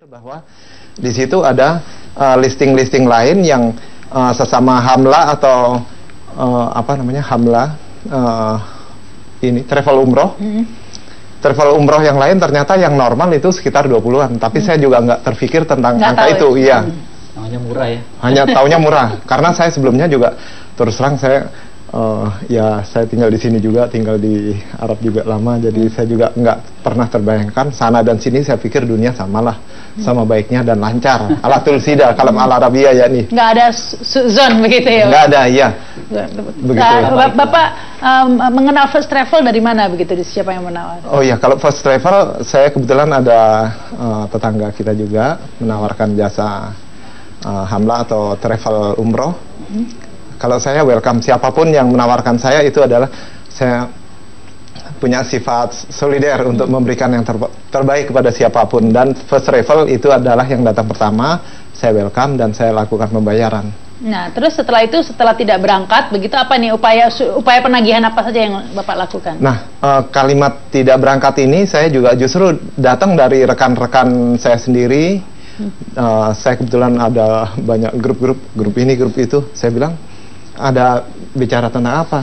Bahwa di situ ada listing-listing lain yang sesama hamla atau hamla ini travel umroh. Travel umroh yang lain ternyata yang normal itu sekitar 20-an, tapi saya juga nggak terpikir tentang angka itu, iya. Namanya murah ya. Hanya taunya murah, karena saya sebelumnya juga terus terang saya saya tinggal di sini juga, tinggal di Arab juga lama, jadi saya juga nggak pernah terbayangkan sana dan sini. Saya pikir dunia samalah, sama baiknya dan lancar. Alatul sida, kalam al Arabia ya nih. Nggak ada zone begitu ya? Nggak ada, iya. Begitu. Bapak mengenal First Travel dari mana begitu? Siapa yang menawar? Oh iya, kalau First Travel saya kebetulan ada tetangga kita juga menawarkan jasa hamla atau travel umroh. Kalau saya welcome siapapun yang menawarkan saya, itu adalah saya punya sifat solider untuk memberikan yang terbaik kepada siapapun. Dan First Travel itu adalah yang datang pertama, saya welcome dan saya lakukan pembayaran. Nah, terus setelah itu, setelah tidak berangkat, begitu apa nih upaya penagihan apa saja yang Bapak lakukan? Nah, kalimat tidak berangkat ini saya juga justru datang dari rekan-rekan saya sendiri. Saya kebetulan ada banyak grup ini, grup itu. Saya bilang, ada bicara tentang apa?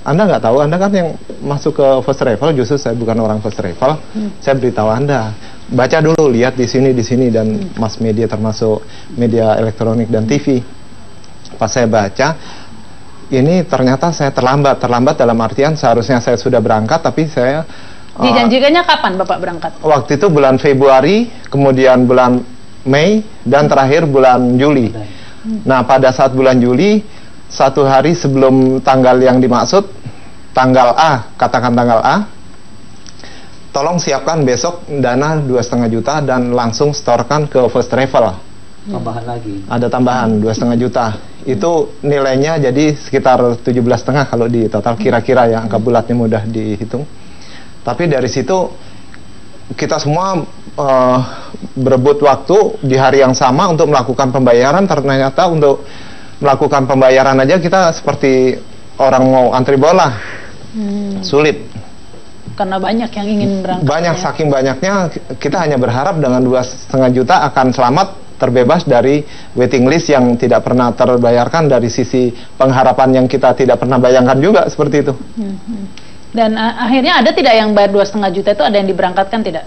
Anda nggak tahu, Anda kan yang masuk ke First Travel, justru saya bukan orang First Travel. Saya beritahu Anda, baca dulu, lihat di sini, dan mass media termasuk media elektronik dan TV. Pas saya baca, ini ternyata saya terlambat dalam artian seharusnya saya sudah berangkat, tapi saya... Dijanjikannya kapan Bapak berangkat? Waktu itu bulan Februari, kemudian bulan Mei, dan terakhir bulan Juli. Nah, pada saat bulan Juli, satu hari sebelum tanggal yang dimaksud, tanggal A, katakan tanggal A, tolong siapkan besok dana 2,5 juta dan langsung setorkan ke First Travel. Tambahan lagi. Ada tambahan 2,5 juta. Itu nilainya jadi sekitar 17,5 kalau di total, kira-kira ya, angka bulatnya mudah dihitung. Tapi dari situ kita semua berebut waktu di hari yang sama untuk melakukan pembayaran. Ternyata untuk melakukan pembayaran aja kita seperti orang mau antri bola. Sulit. Karena banyak yang ingin berangkat. Banyak, ya? Saking banyaknya kita hanya berharap dengan 2,5 juta akan selamat terbebas dari waiting list yang tidak pernah terbayarkan. Dari sisi pengharapan yang kita tidak pernah bayangkan juga seperti itu. Dan akhirnya ada tidak yang bayar 2,5 juta itu, ada yang diberangkatkan tidak?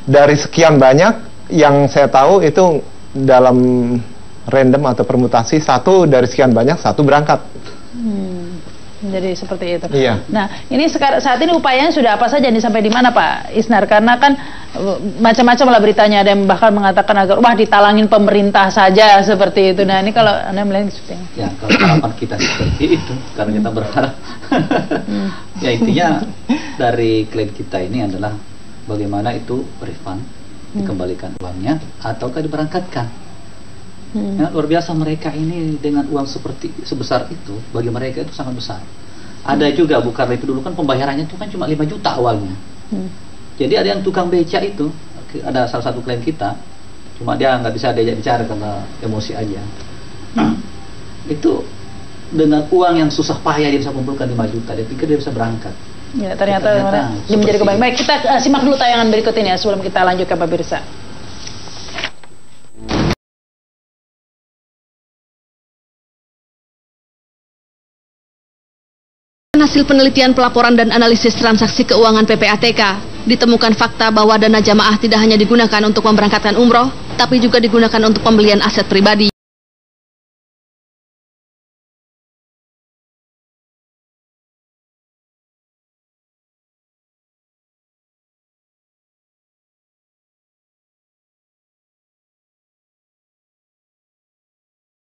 Dari sekian banyak yang saya tahu itu dalam random atau permutasi, satu dari sekian banyak, satu berangkat. Jadi seperti itu. Iya. Nah, ini saat ini upayanya sudah apa saja nih, sampai di mana Pak Isnar? Karena kan macam-macam lah beritanya, ada yang bahkan mengatakan agar wah ditalangin pemerintah saja seperti itu. Nah, ini kalau Anda melihat seperti ini. Ya, kalau harapan kita seperti itu, karena kita berharap. Ya, intinya dari klaim kita ini adalah bagaimana itu refund, dikembalikan uangnya ataukah diberangkatkan. Ya, luar biasa mereka ini dengan uang sebesar itu, bagi mereka itu sangat besar. Ada juga, bukan itu dulu kan pembayarannya itu kan cuma 5 juta awalnya. Jadi ada yang tukang beca itu, ada salah satu klien kita, cuma dia nggak bisa diajak bicara karena emosi aja. Itu dengan uang yang susah payah dia bisa kumpulkan 5 juta, dia pikir dia bisa berangkat. Ya, ternyata dia menjadi kebaik. Baik, kita simak dulu tayangan berikut ini ya sebelum kita lanjutkan Pak Birsa. Hasil penelitian pelaporan dan analisis transaksi keuangan PPATK, ditemukan fakta bahwa dana jamaah tidak hanya digunakan untuk memberangkatkan umroh, tapi juga digunakan untuk pembelian aset pribadi.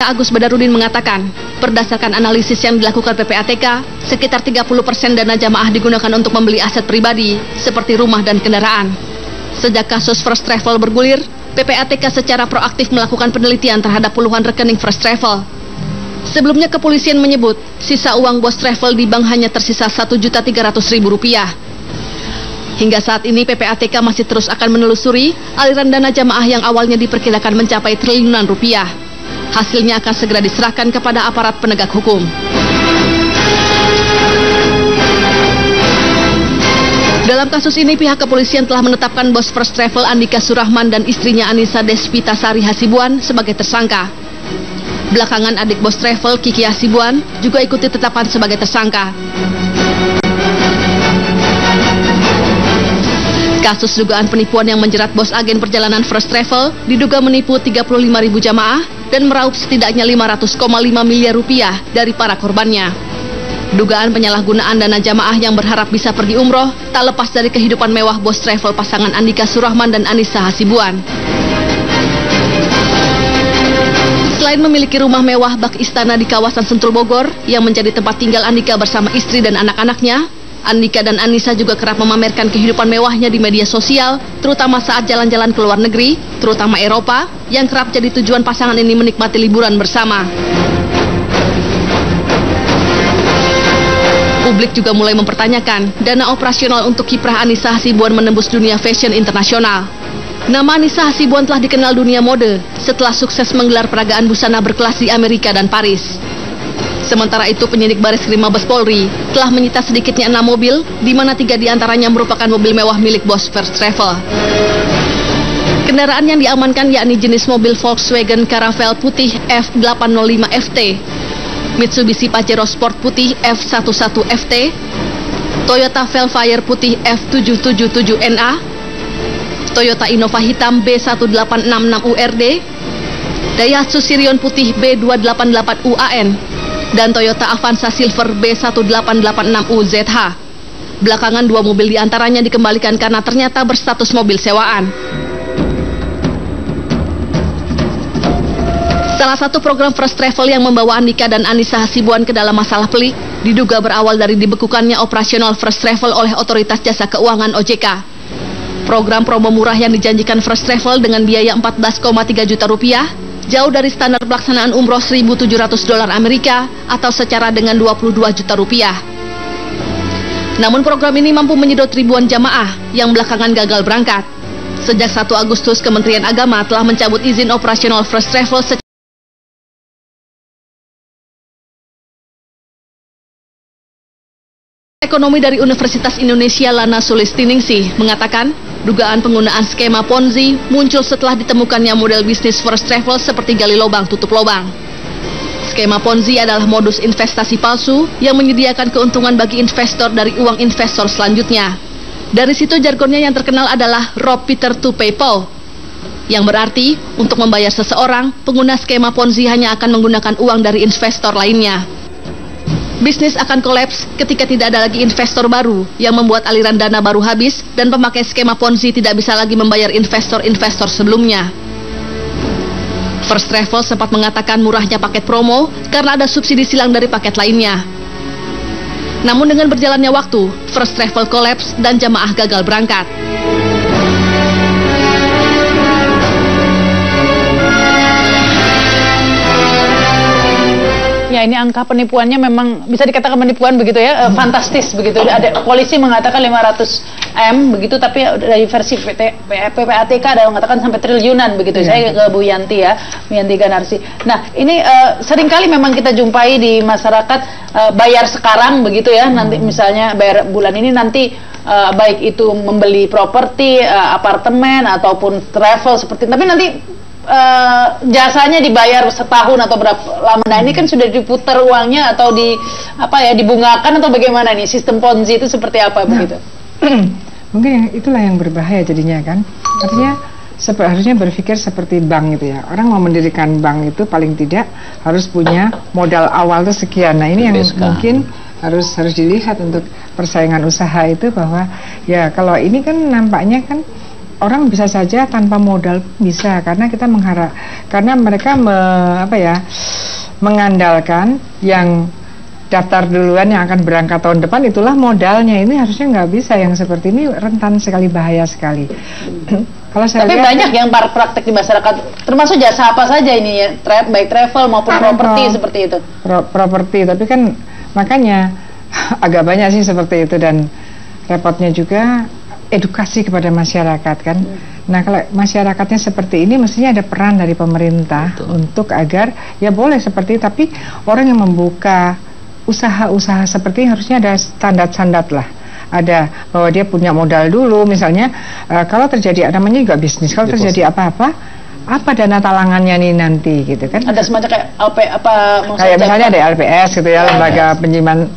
Agus Badarudin mengatakan, berdasarkan analisis yang dilakukan PPATK, sekitar 30% dana jamaah digunakan untuk membeli aset pribadi, seperti rumah dan kendaraan. Sejak kasus First Travel bergulir, PPATK secara proaktif melakukan penelitian terhadap puluhan rekening First Travel. Sebelumnya kepolisian menyebut, sisa uang bos travel di bank hanya tersisa Rp1.300.000. Hingga saat ini PPATK masih terus akan menelusuri aliran dana jamaah yang awalnya diperkirakan mencapai triliunan rupiah. Hasilnya akan segera diserahkan kepada aparat penegak hukum. Dalam Dalam kasus ini, pihak kepolisian telah menetapkan bos First Travel Andika Surahman dan istrinya Anissa Despita Sari Hasibuan sebagai tersangka. Belakangan adik bos Travel, Kiki Hasibuan, juga ikut ditetapkan sebagai tersangka. Kasus dugaan penipuan yang menjerat bos agen perjalanan First Travel diduga menipu 35.000 jamaah dan meraup setidaknya 500,5 miliar rupiah dari para korbannya. Dugaan penyalahgunaan dana jamaah yang berharap bisa pergi umroh tak lepas dari kehidupan mewah bos travel pasangan Andika Surahman dan Anissa Hasibuan. Selain memiliki rumah mewah bak istana di kawasan Sentul Bogor yang menjadi tempat tinggal Andika bersama istri dan anak-anaknya, Andika dan Anissa juga kerap memamerkan kehidupan mewahnya di media sosial, terutama saat jalan-jalan ke luar negeri, terutama Eropa, yang kerap jadi tujuan pasangan ini menikmati liburan bersama. Publik juga mulai mempertanyakan dana operasional untuk kiprah Anissa Hasibuan menembus dunia fashion internasional. Nama Anissa Hasibuan telah dikenal dunia mode setelah sukses menggelar peragaan busana berkelas di Amerika dan Paris. Sementara itu, penyidik Bareskrim Mabes Polri telah menyita sedikitnya 6 mobil, di mana 3 diantaranya merupakan mobil mewah milik bos First Travel. Kendaraan yang diamankan yakni jenis mobil Volkswagen Caravelle putih F805 FT, Mitsubishi Pajero Sport putih F11 FT, Toyota Velfire putih F777NA, Toyota Innova hitam B1866 URD, Daihatsu Sirion putih B288 UAN, dan Toyota Avanza Silver B1886 UZH. Belakangan 2 mobil diantaranya dikembalikan karena ternyata berstatus mobil sewaan. Salah satu program First Travel yang membawa Andika dan Anissa Hasibuan ke dalam masalah pelik diduga berawal dari dibekukannya operasional First Travel oleh Otoritas Jasa Keuangan OJK. Program promo murah yang dijanjikan First Travel dengan biaya 14,3 juta rupiah jauh dari standar pelaksanaan umroh $1.700 Amerika atau secara dengan 22 juta rupiah. Namun program ini mampu menyedot ribuan jamaah yang belakangan gagal berangkat. Sejak 1 Agustus, Kementerian Agama telah mencabut izin operasional First Travel Ekonomi dari Universitas Indonesia Lana Sulistiningsih mengatakan dugaan penggunaan skema Ponzi muncul setelah ditemukannya model bisnis First Travel seperti gali lubang tutup lubang. Skema Ponzi adalah modus investasi palsu yang menyediakan keuntungan bagi investor dari uang investor selanjutnya. Dari situ jargonnya yang terkenal adalah rob Peter to pay Paul, yang berarti untuk membayar seseorang, pengguna skema Ponzi hanya akan menggunakan uang dari investor lainnya. Bisnis akan kolaps ketika tidak ada lagi investor baru yang membuat aliran dana baru habis dan pemakai skema Ponzi tidak bisa lagi membayar investor-investor sebelumnya. First Travel sempat mengatakan murahnya paket promo karena ada subsidi silang dari paket lainnya. Namun dengan berjalannya waktu, First Travel kolaps dan jamaah gagal berangkat. Ya, ini angka penipuannya memang bisa dikatakan penipuan begitu ya, fantastis begitu. Ada polisi mengatakan 500M begitu, tapi dari versi PPATK ada yang mengatakan sampai triliunan begitu. Saya ke Bu Yanti ya, Bu Yanti Ganarsi. Nah, ini seringkali memang kita jumpai di masyarakat bayar sekarang begitu ya, nanti misalnya bayar bulan ini nanti baik itu membeli properti, apartemen ataupun travel seperti, tapi nanti jasanya dibayar setahun atau berapa lama. Nah, ini kan sudah diputar uangnya atau dibungakan atau bagaimana nih sistem Ponzi itu seperti apa begitu? Mungkin itulah yang berbahaya jadinya kan. Artinya harusnya berpikir seperti bank gitu ya. Orang mau mendirikan bank itu paling tidak harus punya modal awal tuh sekian. Nah, ini yang mungkin harus dilihat untuk persaingan usaha itu, bahwa ya kalau ini kan nampaknya kan orang bisa saja tanpa modal bisa, karena kita karena mereka mengandalkan yang daftar duluan yang akan berangkat tahun depan itulah modalnya. Ini harusnya nggak bisa, yang seperti ini rentan sekali, bahaya sekali. Kalau saya tapi lihat, banyak yang praktek di masyarakat, termasuk jasa apa saja ini ya, baik travel maupun properti seperti itu. Properti, tapi kan makanya agak banyak sih seperti itu, dan repotnya juga edukasi kepada masyarakat kan. Nah, kalau masyarakatnya seperti ini, mestinya ada peran dari pemerintah untuk agar ya boleh seperti itu, tapi orang yang membuka usaha-usaha seperti ini harusnya ada standar-standar lah. ada bahwa dia punya modal dulu, misalnya kalau terjadi namanya juga bisnis, kalau terjadi apa-apa, apa dana talangannya nih nanti gitu kan? Ada semacam kayak kayak misalnya ada LPS gitu ya, lembaga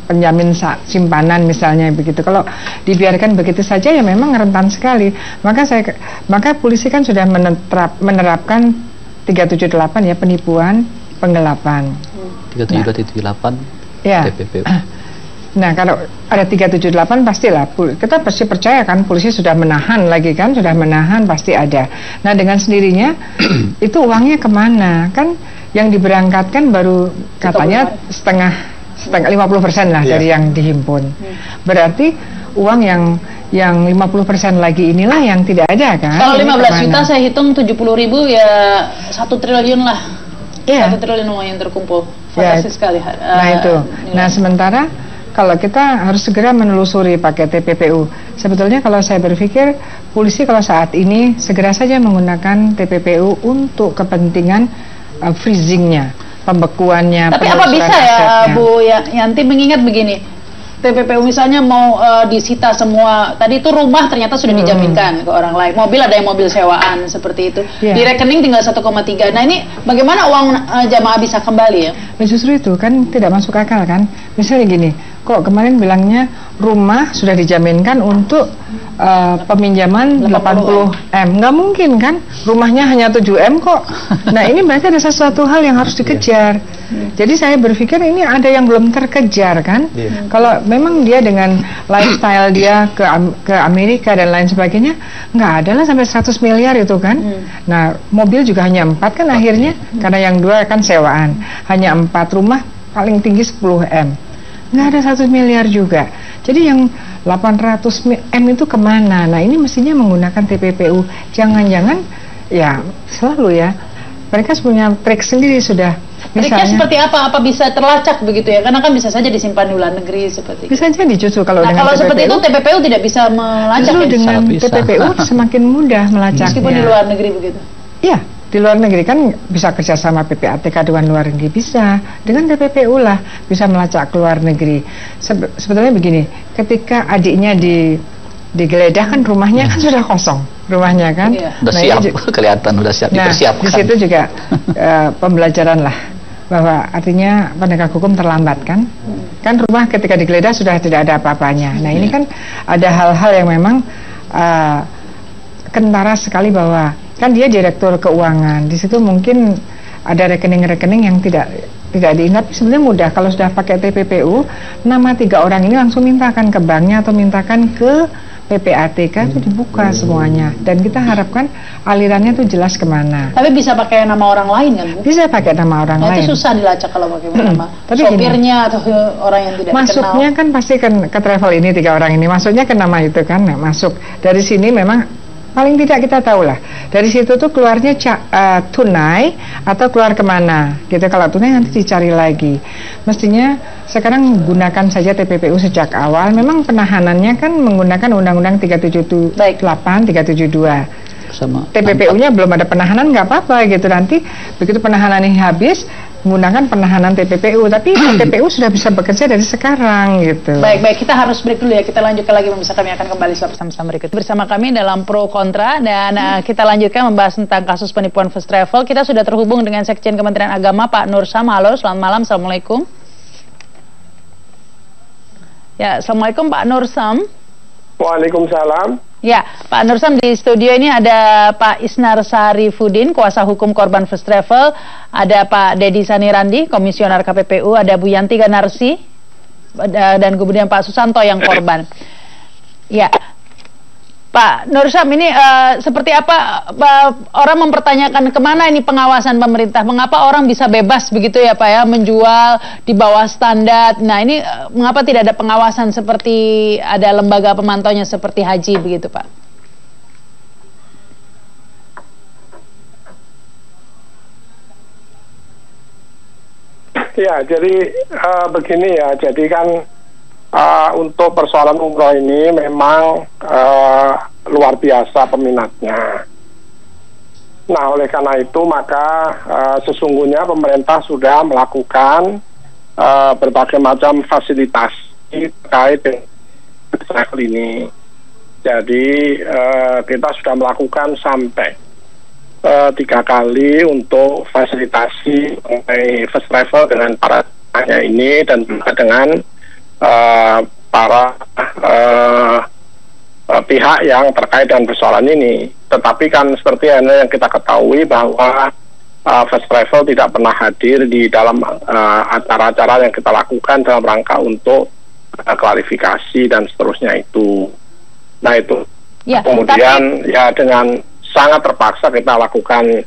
penjamin simpanan misalnya begitu. Kalau dibiarkan begitu saja ya memang rentan sekali. Maka polisi kan sudah menerapkan 378 ya, penipuan penggelapan. 37278 ya. TPPU. Nah, kalau ada 378 pastilah kita pasti percaya kan polisi sudah menahan lagi kan, sudah menahan pasti ada. Nah, dengan sendirinya itu uangnya kemana? Kan yang diberangkatkan baru katanya setengah 50% lah dari yang dihimpun. Berarti uang yang 50% lagi inilah yang tidak ada kan. Kalau 15 juta saya hitung 70.000 ya 1 triliun lah. 1 triliun uang yang terkumpul. Fantastis sekali. Nah itu. Nah sementara kalau kita harus segera menelusuri pakai TPPU. Sebetulnya kalau saya berpikir polisi kalau saat ini segera saja menggunakan TPPU untuk kepentingan freezingnya, pembekuannya. Tapi apa bisa ya Bu Yanti mengingat begini, TPPU misalnya mau disita semua, tadi itu rumah ternyata sudah dijaminkan ke orang lain, mobil ada yang mobil sewaan seperti itu, di rekening tinggal 1,3. Nah ini bagaimana uang jamaah bisa kembali ya? Justru itu kan tidak masuk akal kan. Misalnya gini, kok kemarin bilangnya rumah sudah dijaminkan untuk peminjaman 80M, nggak mungkin kan, rumahnya hanya 7M kok. Nah ini berarti ada sesuatu hal yang harus dikejar. Jadi saya berpikir ini ada yang belum terkejar kan. Kalau memang dia dengan lifestyle dia ke Amerika dan lain sebagainya, nggak ada lah sampai 100 miliar itu kan. Nah mobil juga hanya 4 kan akhirnya, karena yang 2 kan sewaan, hanya 4, rumah paling tinggi 10M, nggak ada 1 miliar juga. Jadi yang 800M itu kemana? Nah ini mestinya menggunakan TPPU. Jangan-jangan ya selalu ya mereka punya trik sendiri sudah. Triknya seperti apa? Apa bisa terlacak begitu ya? Karena kan bisa saja disimpan di luar negeri seperti itu. Bisa jadi justru kalau dengan kalau TPPU, seperti itu TPPU tidak bisa melacak. Justru dengan TPPU semakin mudah melacaknya. Meskipun di luar negeri begitu. Iya, di luar negeri kan bisa kerjasama PPATK dengan luar negeri, bisa. Dengan TPPU lah bisa melacak ke luar negeri. Sebetulnya begini, ketika adiknya digeledah kan rumahnya kan sudah kosong, rumahnya kan. Udah siap, kelihatan udah siap dipersiapkan. Di situ juga pembelajaran lah, bahwa artinya penegak hukum terlambat kan. Kan rumah ketika digeledah sudah tidak ada apa-apanya. Nah ini kan ada hal-hal yang memang kentara sekali, bahwa kan dia direktur keuangan, di situ mungkin ada rekening-rekening yang tidak diingat. Sebenarnya mudah kalau sudah pakai TPPU, nama 3 orang ini langsung mintakan ke banknya atau mintakan ke PPATK, itu dibuka semuanya, dan kita harapkan alirannya tuh jelas kemana. Tapi bisa pakai nama orang lain kan Bu? Bisa pakai nama orang lain. Itu susah dilacak kalau pakai nama sopirnya atau orang yang tidak masuknya dikenal. Kan pasti kan ke travel ini 3 orang ini masuknya ke nama itu kan, masuk dari sini memang. Paling tidak kita tahu lah, dari situ tuh keluarnya tunai atau keluar kemana gitu. Kalau tunai nanti dicari lagi. Mestinya sekarang gunakan saja TPPU sejak awal. Memang penahanannya kan menggunakan Undang-Undang 378, 372. TPPU-nya belum ada penahanan, nggak apa-apa gitu. Nanti begitu penahanan ini habis, menggunakan penahanan TPPU. Tapi TPPU sudah bisa bekerja dari sekarang gitu. Baik, kita harus break dulu ya. Kita lanjutkan lagi, pemirsa, kami akan kembali bersama berikut. Bersama kami dalam Pro Kontra, dan kita lanjutkan membahas tentang kasus penipuan first travel. Kita sudah terhubung dengan Sekjen Kementerian Agama Pak Nur Sam. Halo, selamat malam. Assalamualaikum. Ya, assalamualaikum Pak Nur Sam. Waalaikumsalam. Ya, Pak Nur Sam, di studio ini ada Pak Isnar Sarifudin, kuasa hukum korban first travel, ada Pak Dedi Sanirandi, komisioner KPPU, ada Bu Yanti Ganarsi, dan kemudian Pak Susanto yang korban. Ya, Pak Nur Sam, ini seperti apa orang mempertanyakan kemana ini pengawasan pemerintah? Mengapa orang bisa bebas begitu ya Pak ya, menjual di bawah standar? Nah ini mengapa tidak ada pengawasan seperti ada lembaga pemantaunya seperti haji begitu Pak? Ya, jadi begini ya, jadi kan untuk persoalan umroh ini memang luar biasa peminatnya. Nah, oleh karena itu maka sesungguhnya pemerintah sudah melakukan berbagai macam fasilitas terkait travel ini. Jadi kita sudah melakukan sampai 3 kali untuk fasilitasi mengenai first travel dengan para tanya ini dan juga dengan para pihak yang terkait dengan persoalan ini. Tetapi kan seperti yang kita ketahui bahwa first travel tidak pernah hadir di dalam acara-acara yang kita lakukan dalam rangka untuk klarifikasi dan seterusnya itu. Nah itu. Ya, kemudian ya dengan sangat terpaksa kita lakukan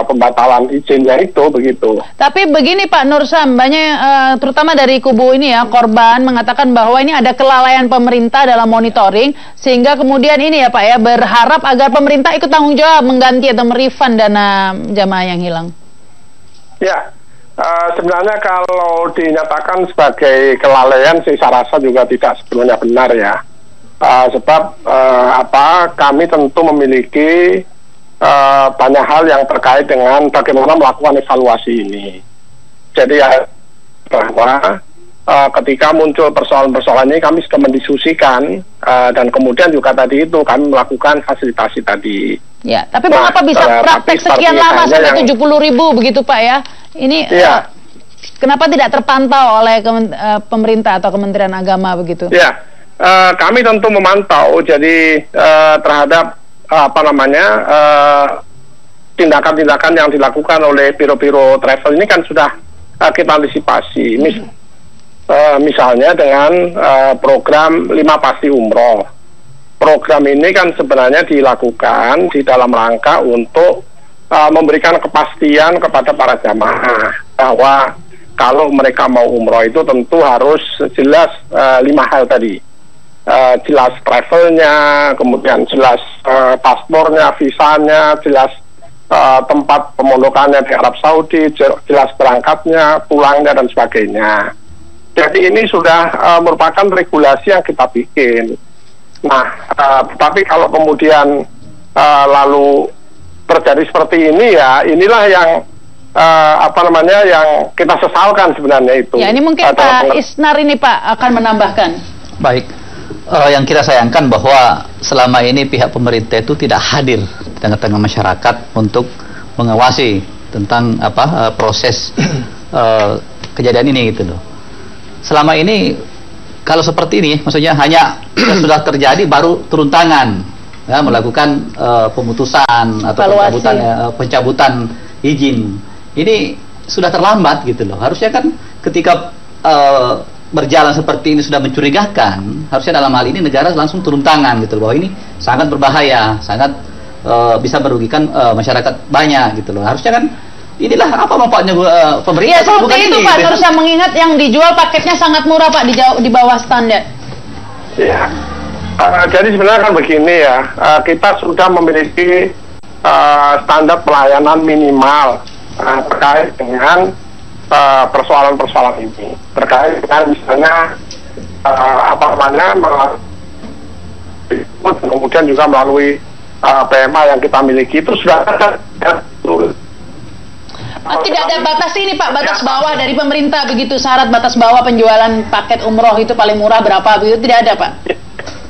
pembatalan izinnya itu begitu. Tapi begini Pak Nursam, banyak terutama dari kubu ini ya, korban mengatakan bahwa ini ada kelalaian pemerintah dalam monitoring, sehingga kemudian ini ya Pak ya, berharap agar pemerintah ikut tanggung jawab mengganti atau merefund dana jamaah yang hilang. Ya, sebenarnya kalau dinyatakan sebagai kelalaian sih saya rasa juga tidak sepenuhnya benar ya. Sebab kami tentu memiliki banyak hal yang terkait dengan bagaimana melakukan evaluasi ini. Jadi ya bahwa ketika muncul persoalan-persoalan ini kami sudah mendiskusikan dan kemudian juga tadi itu kami melakukan fasilitasi tadi. Ya, tapi mengapa bisa praktek sekian lama sampai 70.000 begitu Pak ya? Ini kenapa tidak terpantau oleh pemerintah atau Kementerian Agama begitu? Ya. Kami tentu memantau jadi terhadap tindakan-tindakan yang dilakukan oleh biro-biro travel ini kan sudah kita antisipasi. Misalnya dengan program 5 Pasti Umroh. Program ini kan sebenarnya dilakukan di dalam rangka untuk memberikan kepastian kepada para jamaah bahwa kalau mereka mau umroh itu tentu harus jelas 5 hal tadi. Jelas travelnya, kemudian jelas paspornya, visanya, jelas tempat pemondokannya di Arab Saudi, jelas berangkatnya, pulangnya dan sebagainya. Jadi ini sudah merupakan regulasi yang kita bikin. Nah, tetapi kalau kemudian lalu terjadi seperti ini ya, inilah yang yang kita sesalkan sebenarnya itu. Ya, ini mungkin Pak Isnar ini Pak akan menambahkan. Baik. Yang kita sayangkan bahwa selama ini pihak pemerintah itu tidak hadir di tengah-tengah masyarakat untuk mengawasi tentang proses kejadian ini gitu loh. Selama ini kalau seperti ini maksudnya hanya sudah terjadi baru turun tangan ya, melakukan pemutusan atau pencabutan izin. Ini sudah terlambat gitu loh. Harusnya kan ketika berjalan seperti ini sudah mencurigakan, harusnya dalam hal ini negara langsung turun tangan gitu loh, bahwa ini sangat berbahaya, sangat bisa merugikan masyarakat banyak gitu loh. Harusnya kan inilah apa manfaatnya pemerintah. Iya seperti itu Pak, harusnya mengingat yang dijual paketnya sangat murah Pak, di bawah standar. Iya. Jadi sebenarnya kan begini ya, kita sudah memiliki standar pelayanan minimal terkait dengan persoalan-persoalan ini, terkait dengan misalnya kemudian juga melalui PMA yang kita miliki itu sudah ada. Tidak ada batas ini Pak, batas bawah dari pemerintah begitu, syarat batas bawah penjualan paket umroh itu paling murah berapa begitu, tidak ada Pak?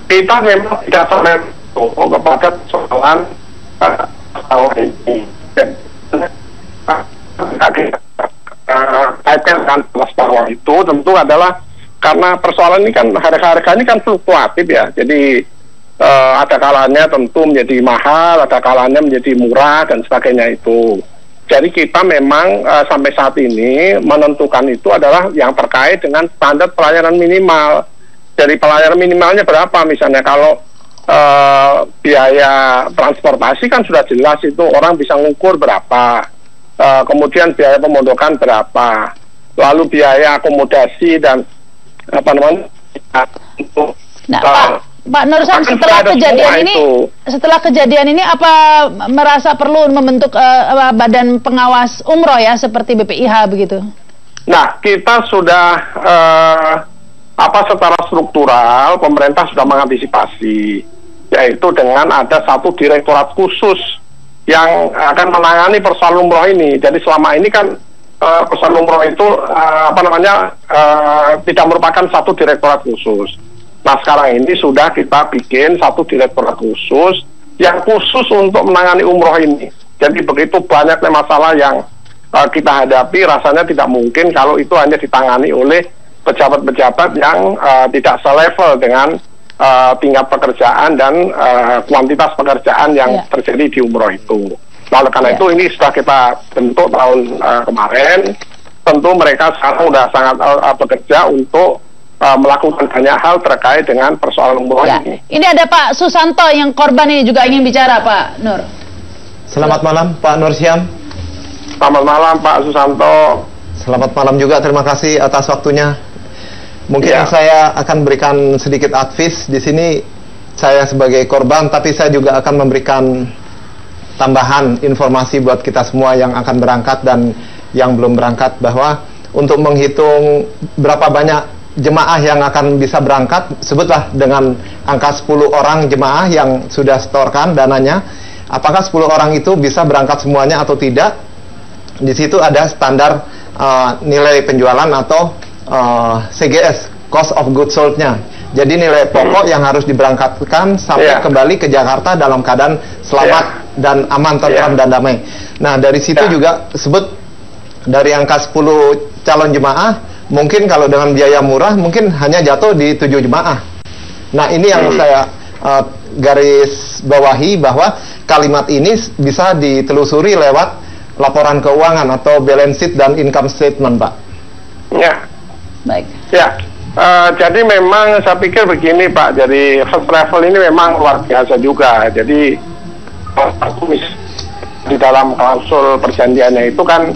Kita memang tidak sampai kepada persoalan ini. Kaitkan dengan batas bawah itu tentu adalah karena persoalan ini kan harga-harga ini kan fluktuatif ya. Jadi ada kalanya tentu menjadi mahal, ada kalanya menjadi murah dan sebagainya itu. Jadi kita memang sampai saat ini menentukan itu adalah yang terkait dengan standar pelayanan minimal. Jadi pelayanan minimalnya berapa? Misalnya kalau biaya transportasi kan sudah jelas itu orang bisa ngukur berapa. Kemudian biaya pemondokan berapa, lalu biaya akomodasi dan Pak Nursam, setelah kejadian ini apa merasa perlu membentuk badan pengawas umroh ya seperti BPIH begitu? Nah, kita sudah secara struktural pemerintah sudah mengantisipasi, yaitu dengan ada satu direktorat khusus yang akan menangani persoalan umroh ini. Jadi selama ini kan perusahaan umroh itu tidak merupakan satu direktorat khusus. Nah sekarang ini sudah kita bikin satu direktorat khusus yang khusus untuk menangani umroh ini. Jadi begitu banyaknya masalah yang kita hadapi, rasanya tidak mungkin kalau itu hanya ditangani oleh pejabat-pejabat yang tidak selevel dengan tingkat pekerjaan dan kuantitas pekerjaan yang terjadi di umroh itu. Nah, oleh karena itu ini sudah kita bentuk tahun kemarin. Tentu mereka sekarang sudah sangat bekerja untuk melakukan banyak hal terkait dengan persoalan umroh ini. Ini ada Pak Susanto yang korban ini juga ingin bicara, Pak Nur. Selamat malam Pak Nur Syam. Selamat malam Pak Susanto. Selamat malam juga, terima kasih atas waktunya. Mungkin saya akan berikan sedikit advice di sini. Saya sebagai korban, tapi saya juga akan memberikan tambahan informasi buat kita semua yang akan berangkat dan yang belum berangkat, bahwa untuk menghitung berapa banyak jemaah yang akan bisa berangkat, sebutlah dengan angka 10 orang jemaah yang sudah setorkan dananya, apakah 10 orang itu bisa berangkat semuanya atau tidak. Di situ ada standar nilai penjualan atau CGS, cost of goods sold-nya. Jadi nilai pokok yang harus diberangkatkan sampai kembali ke Jakarta dalam keadaan selamat dan aman, tentram dan damai. Nah dari situ juga sebut dari angka 10 calon jemaah, mungkin kalau dengan biaya murah mungkin hanya jatuh di 7 jemaah. Nah ini yang saya garis bawahi, bahwa kalimat ini bisa ditelusuri lewat laporan keuangan atau balance sheet dan income statement, Pak. Ya. Baik. Ya. Jadi memang saya pikir begini Pak, jadi first travel ini memang luar biasa juga. Jadi di dalam klausul perjanjiannya itu kan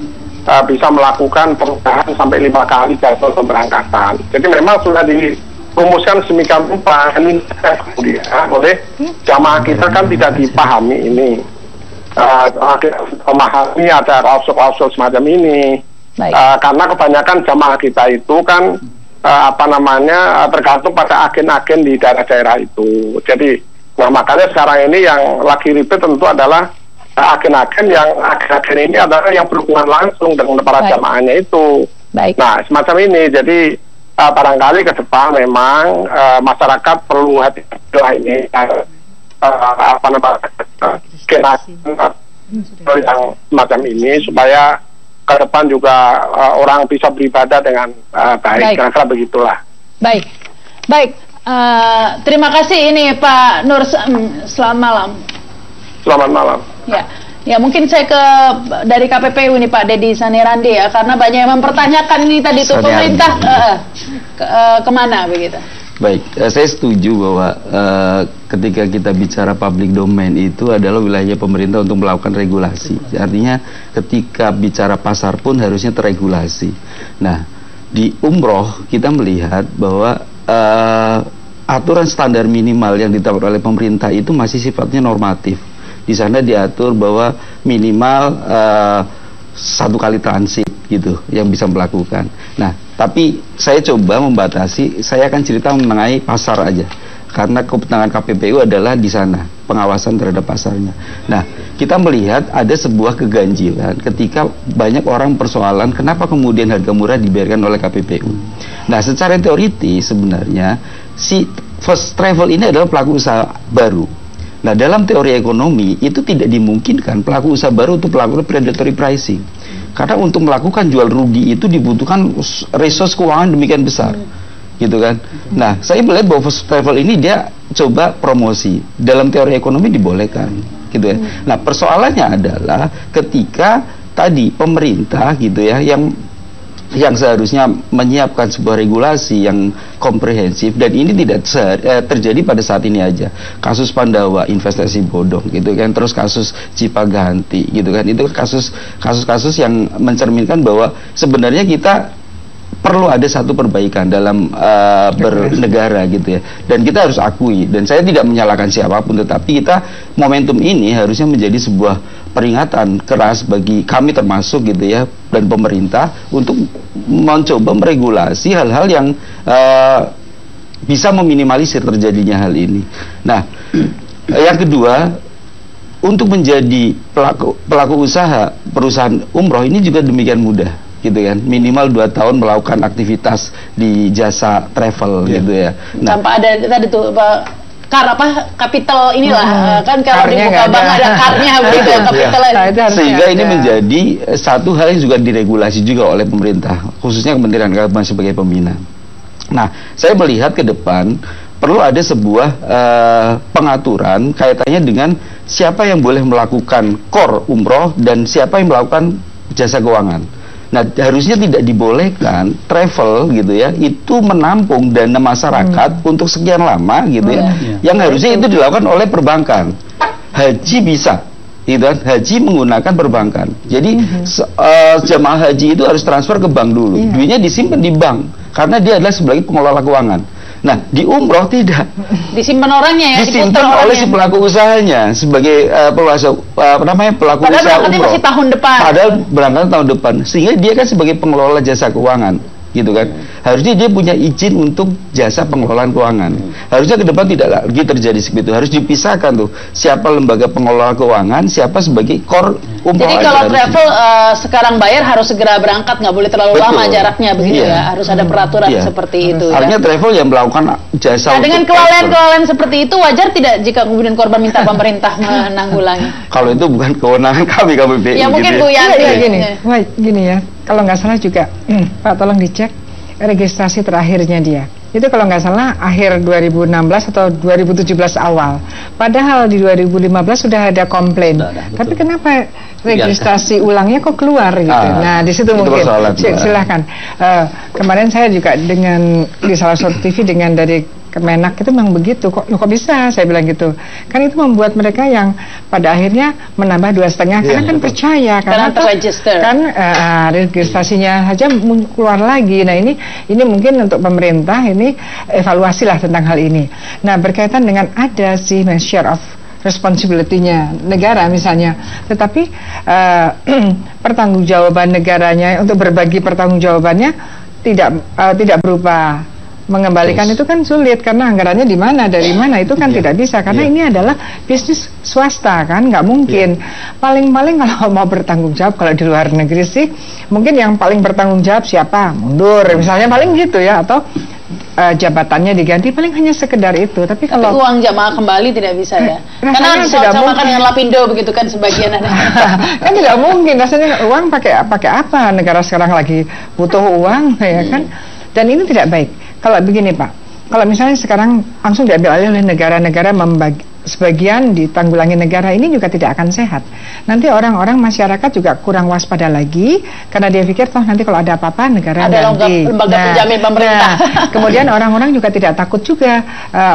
bisa melakukan perubahan sampai 5 kali jadwal pemberangkatan. Jadi memang sudah dirumuskan sedemikian rupa. Ini kemudian oleh jamaah kita kan tidak dipahami ini. Memahami ada klausul-klausul semacam ini. Karena kebanyakan jamaah kita itu kan tergantung pada agen-agen di daerah-daerah itu. Jadi, nah makanya sekarang ini yang lagi ribet tentu adalah agen-agen ini adalah yang berhubungan langsung dengan para jamaahnya itu. Nah, semacam ini. Jadi barangkali ke depan memang masyarakat perlu hati-hati ini yang semacam ini, supaya ke depan juga orang bisa beribadah dengan baik. Kira-kira begitulah. Baik. Terima kasih ini Pak Nur. Selamat malam. Selamat malam. Ya mungkin saya dari KPPU ini Pak Dedi Sanirandi ya, karena banyak yang mempertanyakan ini tadi tuh pemerintah kemana begitu. Baik, saya setuju bahwa ketika kita bicara public domain itu adalah wilayah pemerintah untuk melakukan regulasi. Artinya ketika bicara pasar pun harusnya terregulasi. Nah, di umroh kita melihat bahwa aturan standar minimal yang ditetapkan oleh pemerintah itu masih sifatnya normatif. Di sana diatur bahwa minimal 1 kali transit gitu yang bisa melakukan. Nah, tapi saya coba membatasi, saya akan cerita mengenai pasar aja. Karena kewenangan KPPU adalah di sana, pengawasan terhadap pasarnya. Nah, kita melihat ada sebuah keganjilan ketika banyak orang persoalan kenapa kemudian harga murah dibayarkan oleh KPPU. Nah, secara teoritis sebenarnya si first travel ini adalah pelaku usaha baru. Nah, dalam teori ekonomi itu tidak dimungkinkan pelaku usaha baru untuk melakukan predatory pricing. Karena untuk melakukan jual rugi itu dibutuhkan resource keuangan demikian besar. Gitu kan. Nah, saya melihat bahwa first travel ini dia coba promosi. Dalam teori ekonomi dibolehkan, gitu ya. Nah, persoalannya adalah ketika tadi pemerintah gitu ya yang seharusnya menyiapkan sebuah regulasi yang komprehensif, dan ini tidak terjadi pada saat ini aja. Kasus Pandawa, investasi bodong gitu kan, terus kasus Cipaganti gitu kan, itu kasus-kasus yang mencerminkan bahwa sebenarnya kita perlu ada satu perbaikan dalam bernegara gitu ya, dan kita harus akui, dan saya tidak menyalahkan siapapun, tetapi kita momentum ini harusnya menjadi sebuah peringatan keras bagi kami termasuk gitu ya, dan pemerintah untuk mencoba meregulasi hal-hal yang bisa meminimalisir terjadinya hal ini. Nah, yang kedua, untuk menjadi pelaku usaha perusahaan umroh ini juga demikian mudah gitu kan, minimal 2 tahun melakukan aktivitas di jasa travel gitu ya. Nah, tanpa ada tadi tuh kapital inilah kan kalau dibuka bank ada karnya begitu ya, kapitalnya. Sehingga ini menjadi satu hal yang juga diregulasi juga oleh pemerintah, khususnya Kementerian Agama sebagai pembina. Nah, saya melihat ke depan perlu ada sebuah pengaturan kaitannya dengan siapa yang boleh melakukan core umroh dan siapa yang melakukan jasa keuangan. Nah, harusnya tidak dibolehkan travel gitu ya, itu menampung dana masyarakat untuk sekian lama gitu ya, yang harusnya itu dilakukan oleh perbankan. Haji bisa, gitu kan? Haji menggunakan perbankan. Jadi jemaah haji itu harus transfer ke bank dulu, duitnya disimpan di bank karena dia adalah sebagai pengelola keuangan. Nah, di umroh tidak. Disimpan orangnya ya, disimpan oleh si pelaku usahanya sebagai pelaku usaha umroh. Masih tahun depan. Padahal berangkat tahun depan. Sehingga dia kan sebagai pengelola jasa keuangan, gitu kan. Harusnya dia punya izin untuk jasa pengelolaan keuangan. Harusnya ke depan tidak lagi terjadi seperti itu. Harus dipisahkan tuh siapa lembaga pengelola keuangan, siapa sebagai core umroh. Jadi kalau travel sekarang bayar harus segera berangkat, nggak boleh terlalu lama jaraknya begitu ya. Harus ada peraturan seperti itu. Artinya travel yang melakukan jasa. Nah, dengan kelalaian seperti itu wajar tidak jika kemudian korban minta pemerintah menanggulangi? Kalau itu bukan kewenangan kami KPPI. Ya mungkin Bu gini ya. Kalau nggak salah juga, Pak tolong dicek registrasi terakhirnya dia. Itu kalau nggak salah akhir 2016 atau 2017 awal. Padahal di 2015 sudah ada komplain. Tapi kenapa registrasi ulangnya kok keluar gitu? Nah, di situ mungkin silahkan. Kemarin saya juga di salah satu TV dengan dari Kemenak itu memang begitu, kok bisa saya bilang gitu. Kan itu membuat mereka yang pada akhirnya menambah 2,5 karena kan percaya karena kan registrasinya saja keluar lagi. Nah, ini mungkin untuk pemerintah ini evaluasi lah tentang hal ini. Nah, berkaitan dengan ada sih share of responsibility-nya negara misalnya, tetapi pertanggungjawaban negaranya untuk berbagi pertanggungjawabannya tidak berupa mengembalikan itu kan sulit karena anggarannya di mana, dari mana itu kan tidak bisa karena ini adalah bisnis swasta kan, nggak mungkin. Paling-paling kalau mau bertanggung jawab kalau di luar negeri sih mungkin yang paling bertanggung jawab siapa mundur misalnya paling gitu ya, atau jabatannya diganti, paling hanya sekedar itu. Tapi kalau uang jamaah kembali tidak bisa ya, karena sama-sama dengan Lapindo begitu kan sebagian ada. Kan tidak mungkin, rasanya uang pakai apa, negara sekarang lagi butuh uang ya kan, dan ini tidak baik. Kalau begini Pak, kalau misalnya sekarang langsung diambil alih oleh negara-negara sebagian ditanggulangi negara, ini juga tidak akan sehat. Nanti orang-orang masyarakat juga kurang waspada lagi karena dia pikir toh nanti kalau ada apa-apa negara ada lembaga penjamin pemerintah. Kemudian orang-orang juga tidak takut juga,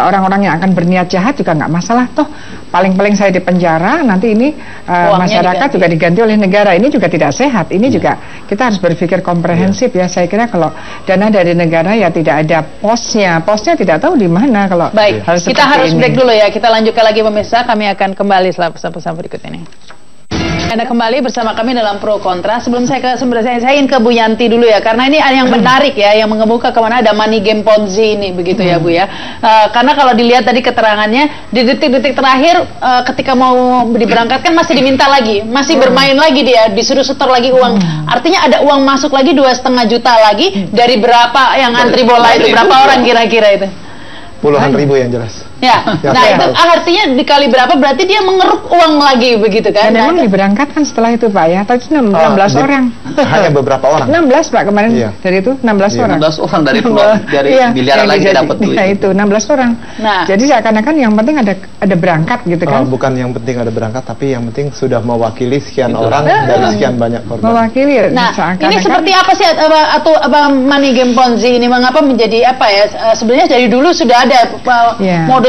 orang-orang yang akan berniat jahat juga nggak masalah toh. Paling-paling saya di penjara, nanti ini masyarakat juga diganti oleh negara. Ini juga tidak sehat. Ini juga kita harus berpikir komprehensif ya. Saya kira kalau dana dari negara ya tidak ada posnya tidak tahu di mana kalau. Baik, kita harus break dulu ya. Kita lanjutkan lagi pemirsa. Kami akan kembali setelah pesan-pesan berikut ini. Anda kembali bersama kami dalam Pro Kontra. Sebelum saya ingin ke Bu Yanti dulu ya, karena ini ada yang menarik ya, yang mengemuka kemana ada money game Ponzi ini, begitu ya Bu ya. Karena kalau dilihat tadi keterangannya, di detik-detik terakhir ketika mau diberangkatkan masih diminta lagi, masih bermain lagi dia, disuruh setor lagi uang. Artinya ada uang masuk lagi 2,5 juta lagi dari berapa yang antri bola itu, berapa orang kira-kira itu? Puluhan ribu yang jelas. Ya, nah itu artinya dikali berapa berarti dia mengeruk uang lagi begitu kan? Dan memang diberangkatkan setelah itu Pak ya, tapi 16 orang. Hanya beberapa orang. 16 Pak kemarin dari itu 16 orang. 16 orang dari miliaran lagi dapat duit. Nah itu 16 orang. Nah, jadi seakan-akan yang penting ada berangkat gitu kan? Bukan yang penting ada berangkat, tapi yang penting sudah mewakili sekian orang dari sekian banyak korban. Mewakili. Nah, ini seperti apa sih atau money game Ponzi ini mengapa menjadi apa ya? Sebenarnya dari dulu sudah ada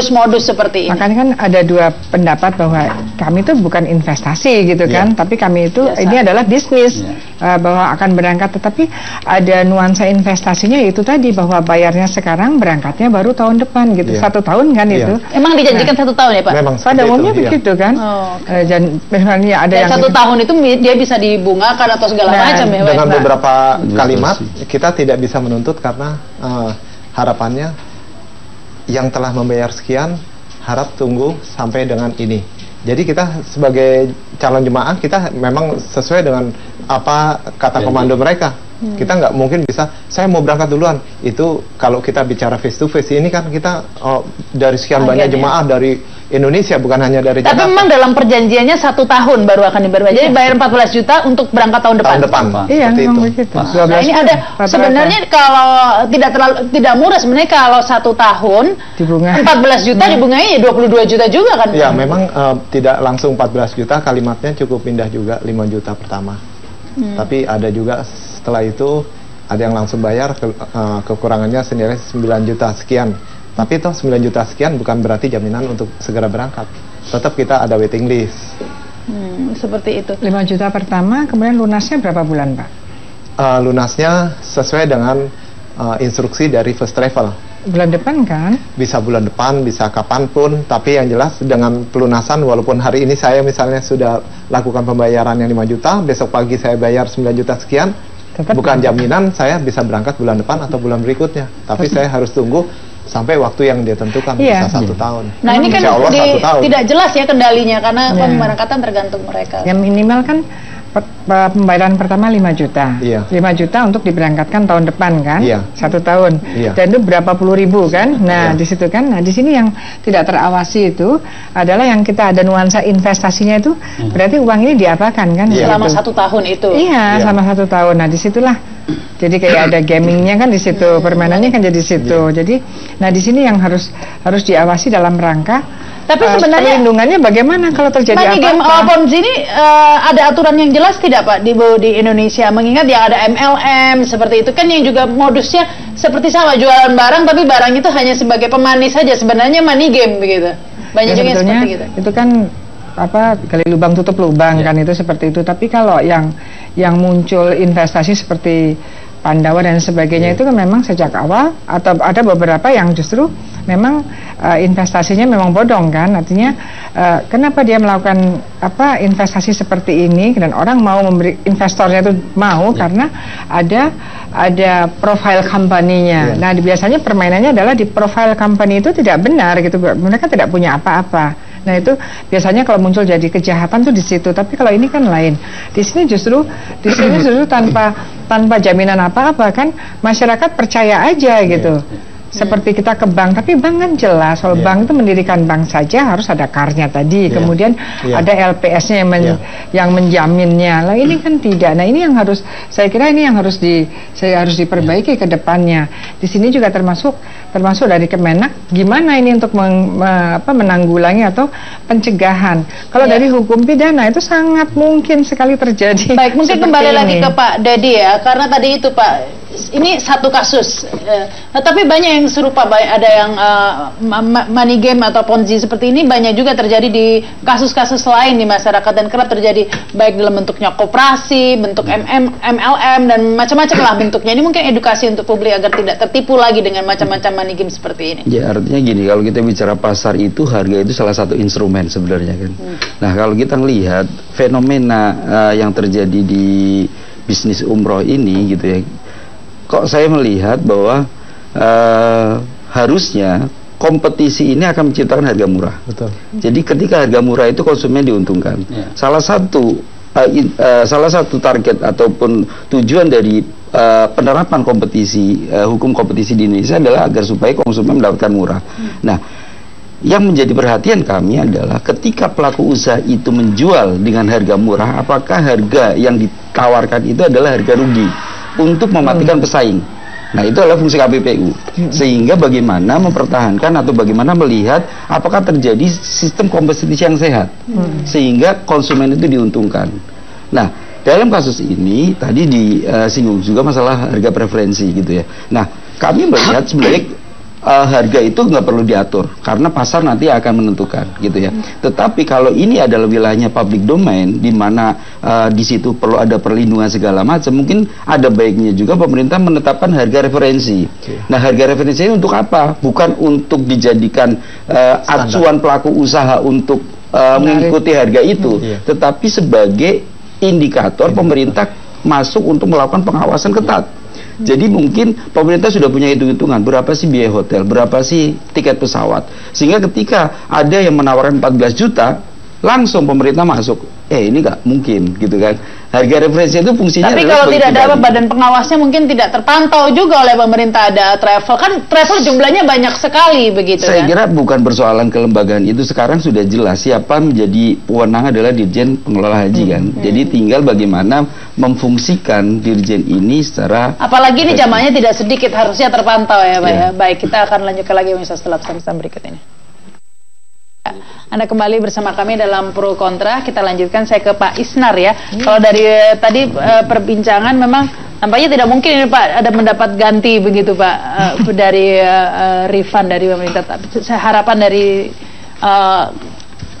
modus seperti ini. Makanya kan ada dua pendapat bahwa kami itu bukan investasi gitu kan, tapi kami itu ini adalah bisnis bahwa akan berangkat, tetapi ada nuansa investasinya itu tadi bahwa bayarnya sekarang berangkatnya baru tahun depan gitu, 1 tahun kan itu. Emang dijanjikan 1 tahun ya Pak? Memang pada umumnya begitu kan. Dan misalnya ada yang 1 tahun itu dia bisa dibungakan atau segala macam ya. Dengan beberapa kalimat kita tidak bisa menuntut karena harapannya yang telah membayar sekian harap tunggu sampai dengan ini. Jadi kita sebagai calon jemaah kita memang sesuai dengan apa kata komando mereka. Kita nggak mungkin bisa, saya mau berangkat duluan. Itu kalau kita bicara face to face ini kan kita dari sekian banyak jemaah dari Indonesia, bukan hanya dari Jakarta. Tapi memang dalam perjanjiannya 1 tahun baru akan dibayar. Jadi bayar 14 juta untuk berangkat tahun depan. Tahun depan. Iya, Seperti memang itu. begitu. Nah, ini ada sebenarnya kalau tidak murah sebenarnya kalau 1 tahun Dibunga. 14 juta dibungai ya 22 juta juga kan. Ya, memang tidak langsung 14 juta, kalimatnya cukup pindah juga 5 juta pertama. Tapi ada juga setelah itu ada yang langsung bayar, kekurangannya senilai 9 juta sekian. Tapi toh 9 juta sekian bukan berarti jaminan untuk segera berangkat. Tetap kita ada waiting list. Seperti itu. 5 juta pertama, kemudian lunasnya berapa bulan, Pak? Lunasnya sesuai dengan instruksi dari First Travel. Bulan depan kan? Bisa bulan depan, bisa kapanpun, tapi yang jelas dengan pelunasan, walaupun hari ini saya misalnya sudah lakukan pembayaran yang 5 juta, besok pagi saya bayar 9 juta sekian, bukan jaminan saya bisa berangkat bulan depan atau bulan berikutnya, tapi saya harus tunggu sampai waktu yang dia tentukan, bisa 1 tahun. Nah ini kan Insya Allah 1 tahun. tidak jelas ya kendalinya, karena pemberangkatan tergantung mereka. Yang minimal kan pembayaran pertama 5 juta. Iya. 5 juta untuk diberangkatkan tahun depan kan? Iya. 1 tahun. Iya. Dan itu berapa puluh ribu kan? Nah, Iya. di situ kan. Nah, di sini yang tidak terawasi itu adalah yang kita ada nuansa investasinya itu berarti uang ini diapakan kan? Iya. Selama Gitu. 1 tahun itu. Iya, Iya. sama 1 tahun. Nah, disitulah. Jadi kayak ada gamingnya kan di situ, permainannya kan jadi situ. Jadi, nah di sini yang harus diawasi dalam rangka. Tapi sebenarnya perlindungannya bagaimana kalau terjadi money game apa-apa? Ponzi ini ada aturan yang jelas tidak Pak di Indonesia? Mengingat ya ada MLM seperti itu kan yang juga modusnya seperti sama, jualan barang tapi barang itu hanya sebagai pemanis saja, sebenarnya money game begitu. Banyak juga yang seperti gitu. Itu kan gali lubang tutup lubang kan, itu seperti itu. Tapi kalau yang muncul investasi seperti Pandawa dan sebagainya itu kan memang sejak awal, atau ada beberapa yang justru memang investasinya memang bodong kan, artinya kenapa dia melakukan investasi seperti ini dan orang mau memberi, investornya itu mau karena ada profile company-nya. Nah biasanya permainannya adalah di profile company itu tidak benar gitu, mereka tidak punya apa-apa. Nah itu biasanya kalau muncul jadi kejahatan tuh di situ. Tapi kalau ini kan lain. Di sini justru tanpa jaminan apa-apa kan, masyarakat percaya aja gitu. Seperti kita ke bank, tapi bank kan jelas. Kalau bank itu mendirikan bank saja harus ada karnya tadi, kemudian ada LPS-nya yang menjaminnya. Lah ini kan tidak. Nah ini yang harus, saya kira ini yang harus diperbaiki ke depannya. Di sini juga termasuk dari Kemenak, gimana ini untuk menanggulangi atau pencegahan. Kalau dari hukum pidana itu sangat mungkin sekali terjadi. Baik, mungkin kembali lagi ke Pak Dedi ya, karena tadi itu Pak, ini satu kasus, tapi banyak yang serupa, ada yang money game atau ponzi seperti ini banyak juga terjadi di kasus-kasus lain di masyarakat dan kerap terjadi baik dalam bentuknya koperasi, bentuk MLM dan macam-macam lah bentuknya. Ini mungkin edukasi untuk publik agar tidak tertipu lagi dengan macam-macam money game seperti ini. Ya artinya gini, kalau kita bicara pasar itu harga itu salah satu instrumen sebenarnya kan. Nah kalau kita melihat fenomena yang terjadi di bisnis umroh ini gitu ya, kok saya melihat bahwa harusnya kompetisi ini akan menciptakan harga murah. Betul. Jadi ketika harga murah itu konsumen diuntungkan. Salah satu target ataupun tujuan dari penerapan kompetisi, hukum kompetisi di Indonesia adalah agar supaya konsumen mendapatkan murah. Nah, yang menjadi perhatian kami adalah ketika pelaku usaha itu menjual dengan harga murah, apakah harga yang ditawarkan itu adalah harga rugi untuk mematikan pesaing. Nah itu adalah fungsi KPPU. Sehingga bagaimana mempertahankan atau bagaimana melihat apakah terjadi sistem kompetisi yang sehat, sehingga konsumen itu diuntungkan. Nah dalam kasus ini tadi disinggung juga masalah harga preferensi gitu ya. Nah kami melihat sebenarnya harga itu nggak perlu diatur karena pasar nanti akan menentukan gitu ya. Tetapi kalau ini adalah wilayahnya public domain di mana di situ perlu ada perlindungan segala macam, mungkin ada baiknya juga pemerintah menetapkan harga referensi. Nah harga referensi ini untuk apa? Bukan untuk dijadikan acuan pelaku usaha untuk mengikuti harga itu, tetapi sebagai indikator pemerintah masuk untuk melakukan pengawasan ketat. Jadi mungkin pemerintah sudah punya hitung-hitungan berapa sih biaya hotel, berapa sih tiket pesawat, sehingga ketika ada yang menawarkan 14 juta langsung pemerintah masuk. Ini nggak mungkin gitu kan. Harga referensi itu fungsinya. Tapi kalau tidak ada badan pengawasnya mungkin tidak terpantau juga oleh pemerintah. Ada travel, kan travel jumlahnya banyak sekali begitu. Saya kira bukan persoalan kelembagaan itu, sekarang sudah jelas siapa menjadi wewenang adalah Dirjen Pengelola Haji kan. Jadi tinggal bagaimana memfungsikan Dirjen ini secara. Apalagi ini jamaahnya tidak sedikit, harusnya terpantau ya Pak ya. Baik, kita akan lanjutkan lagi setelah pesan-pesan berikut ini. Anda kembali bersama kami dalam Pro Kontra. Kita lanjutkan, saya ke Pak Isnar ya. Kalau dari tadi perbincangan memang nampaknya tidak mungkin ini Pak ada mendapat ganti begitu Pak dari refund dari pemerintah. Tapi harapan dari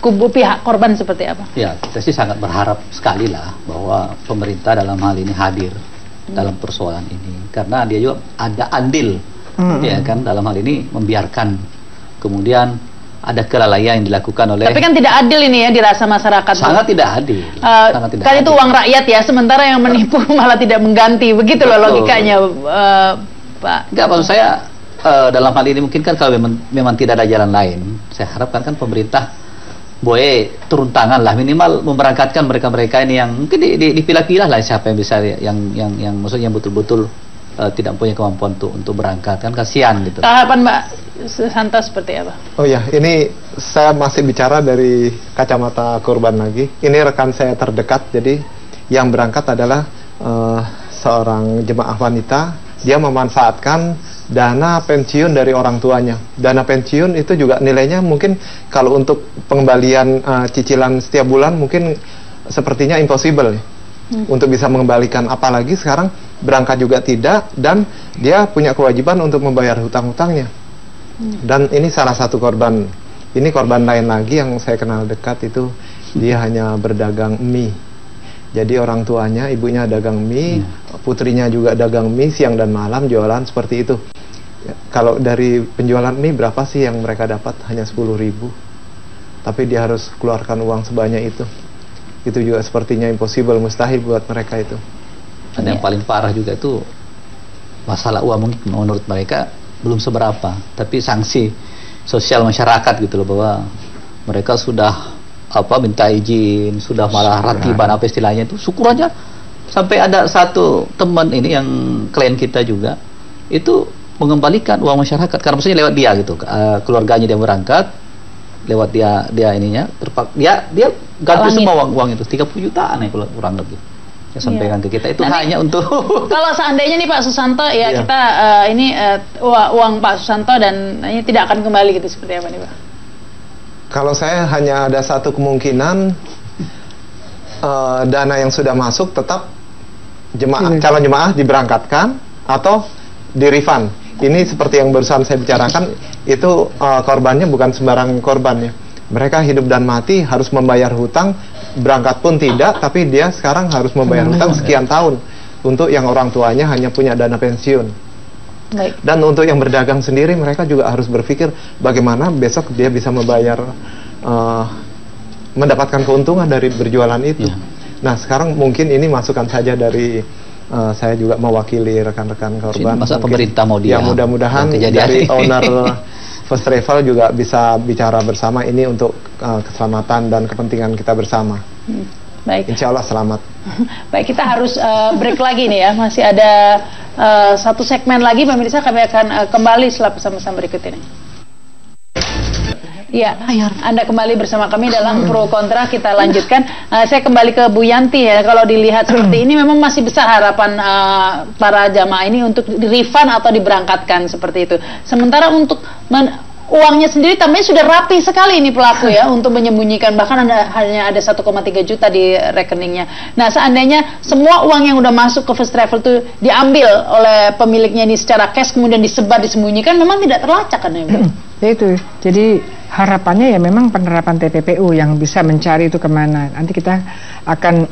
kubu pihak korban seperti apa? Ya, kita sih sangat berharap sekali lah bahwa pemerintah dalam hal ini hadir dalam persoalan ini, karena dia juga ada andil ya kan dalam hal ini, membiarkan kemudian ada kelalaian yang dilakukan oleh. Tapi kan tidak adil ini ya dirasa masyarakat. Sangat tidak adil. Sangat tidak kan adil. Itu uang rakyat ya, sementara yang menipu malah tidak mengganti, begitu loh logikanya, Pak. Enggak, maksud saya dalam hal ini mungkin kan kalau memang tidak ada jalan lain, saya harapkan kan pemerintah boleh turun tangan lah, minimal memberangkatkan mereka-mereka ini yang mungkin dipilah-pilah lah siapa yang bisa yang maksudnya betul-betul tidak punya kemampuan untuk berangkat, kan kasihan gitu. Harapan Mbak Susanto seperti apa? Oh ya, ini saya masih bicara dari kacamata korban lagi. Ini rekan saya terdekat, jadi yang berangkat adalah seorang jemaah wanita. Dia memanfaatkan dana pensiun dari orang tuanya. Dana pensiun itu juga nilainya mungkin kalau untuk pengembalian cicilan setiap bulan mungkin sepertinya impossible untuk bisa mengembalikan, apalagi sekarang berangkat juga tidak, dan dia punya kewajiban untuk membayar hutang-hutangnya. Dan ini salah satu korban. Ini korban lain lagi yang saya kenal dekat, itu dia hanya berdagang mie. Jadi orang tuanya, ibunya dagang mie, putrinya juga dagang mie siang dan malam, jualan seperti itu. Kalau dari penjualan mie berapa sih yang mereka dapat? Hanya 10.000. Tapi dia harus keluarkan uang sebanyak itu. Itu juga sepertinya impossible, mustahil buat mereka itu. Dan yang paling parah juga itu masalah uang, mungkin menurut mereka belum seberapa, tapi sanksi sosial masyarakat gitu loh, bahwa mereka sudah minta izin, sudah malah ratiban apa istilahnya itu, syukur aja. Sampai ada satu teman ini yang klien kita juga itu mengembalikan uang masyarakat, karena maksudnya lewat dia gitu, keluarganya dia berangkat lewat dia ininya, dia ganti semua uang itu 30 jutaan ya kalau kurang lebih. Sampaikan ke kita itu hanya untuk kalau seandainya nih Pak Susanto ya kita uang Pak Susanto dan ini tidak akan kembali gitu, seperti apa nih Pak? Kalau saya hanya ada satu kemungkinan, dana yang sudah masuk tetap calon jemaah diberangkatkan atau di refund. Ini seperti yang barusan saya bicarakan, itu korbannya bukan sembarang korban ya. Mereka hidup dan mati harus membayar hutang, berangkat pun tidak, tapi dia sekarang harus membayar hutang sekian tahun untuk yang orang tuanya hanya punya dana pensiun. Baik. Dan untuk yang berdagang sendiri, mereka juga harus berpikir bagaimana besok dia bisa membayar, mendapatkan keuntungan dari berjualan itu. Nah sekarang mungkin ini masukan saja dari saya juga mewakili rekan-rekan korban. Masa pemerintah mau dia? Ya mudah-mudahan dari owner First Travel juga bisa bicara bersama ini untuk keselamatan dan kepentingan kita bersama. Baik. Insya Allah selamat. Baik, kita harus break lagi nih ya. Masih ada satu segmen lagi, pemirsa. Kami akan kembali setelah pesan-pesan berikut ini. Ya, Anda kembali bersama kami dalam Pro Kontra. Kita lanjutkan. Saya kembali ke Bu Yanti ya. Kalau dilihat seperti ini, memang masih besar harapan para jamaah ini untuk di-refund atau diberangkatkan seperti itu. Sementara untuk uangnya sendiri tampaknya sudah rapi sekali ini pelaku ya untuk menyembunyikan, bahkan hanya ada 1,3 juta di rekeningnya. Nah, seandainya semua uang yang udah masuk ke First Travel itu diambil oleh pemiliknya ini secara cash kemudian disebar disembunyikan, memang tidak terlacak kan ya? Ya itu, jadi harapannya ya memang penerapan TPPU yang bisa mencari itu kemana. Nanti kita akan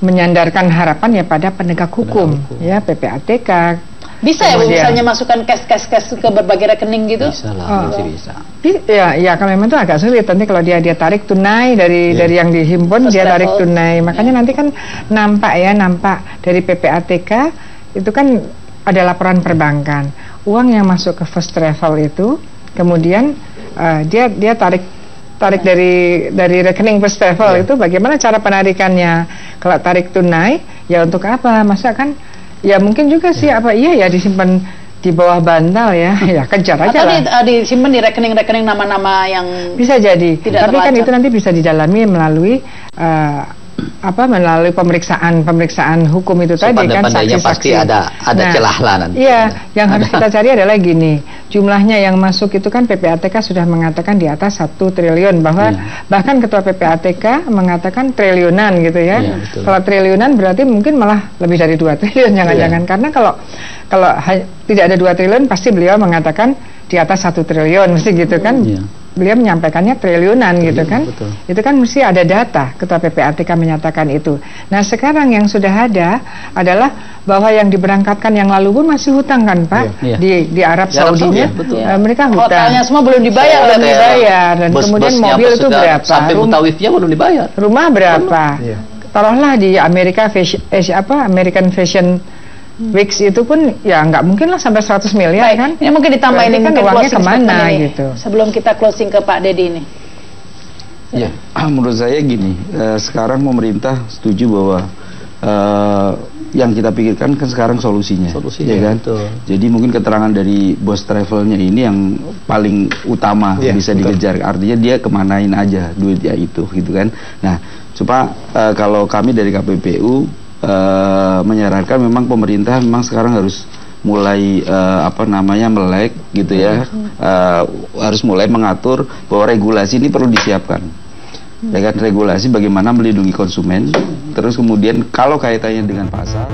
menyandarkan harapan ya pada penegak hukum, ya PPATK. Bisa ya Bu, misalnya masukkan cash ke berbagai rekening gitu? Bisa lah, bisa. Ya kalau memang itu agak sulit. Nanti kalau dia tarik tunai dari yang dihimpun, dia tarik tunai. Makanya nanti kan nampak dari PPATK itu kan ada laporan perbankan. Uang yang masuk ke First Travel itu kemudian dia tarik tarik dari rekening first travel itu bagaimana cara penarikannya? Kalau tarik tunai, ya untuk apa? Masa kan, ya mungkin juga sih apa iya ya disimpan di bawah bantal ya, ya kejar aja lah. Atau disimpan di rekening-rekening nama-nama yang bisa jadi. tidak Tapi kan terlacak. itu nanti bisa didalami melalui melalui pemeriksaan hukum itu tadi kan, Pandai-pandainya pasti saksi-saksi. ada celah lah nanti. Iya, yang harus kita cari adalah gini, jumlahnya yang masuk itu kan PPATK sudah mengatakan di atas 1 triliun, bahwa bahkan ketua PPATK mengatakan triliunan gitu ya. Iya, betul. Kalau triliunan berarti mungkin malah lebih dari 2 triliun jangan-jangan, karena kalau tidak ada 2 triliun pasti beliau mengatakan di atas 1 triliun mesti gitu kan. Beliau menyampaikannya triliunan gitu kan. Betul. Itu kan mesti ada data, ketua PPATK menyatakan itu. Nah sekarang yang sudah ada adalah bahwa yang diberangkatkan yang lalu pun masih hutang kan Pak. Iya. Di Arab Saudinya betul. mereka hutang. hotelnya semua belum dibayar. Belum dibayar, dan kemudian Bos-bosnya mobil apa itu sudah berapa, sampai mutawifnya belum dibayar. rumah berapa. Iya. Taruhlah di Amerika American Fashion Weeks itu pun ya nggak mungkin lah sampai 100 miliar Baik, kan. ini mungkin ditambahin Berarti kan mungkin uangnya closing kemana statement ini, gitu. sebelum kita closing ke Pak Dedi ini. Ya, menurut saya gini, sekarang pemerintah setuju bahwa yang kita pikirkan kan sekarang solusinya, ya kan? betul. Jadi mungkin keterangan dari bos travelnya ini yang paling utama bisa dikejar. Artinya dia kemanain aja duitnya itu, gitu kan? Nah, coba kalau kami dari KPPU menyarankan memang pemerintah memang sekarang harus mulai melek gitu ya, harus mulai mengatur bahwa regulasi ini perlu disiapkan. Ya kan, regulasi bagaimana melindungi konsumen, terus kemudian kalau kaitannya dengan pasar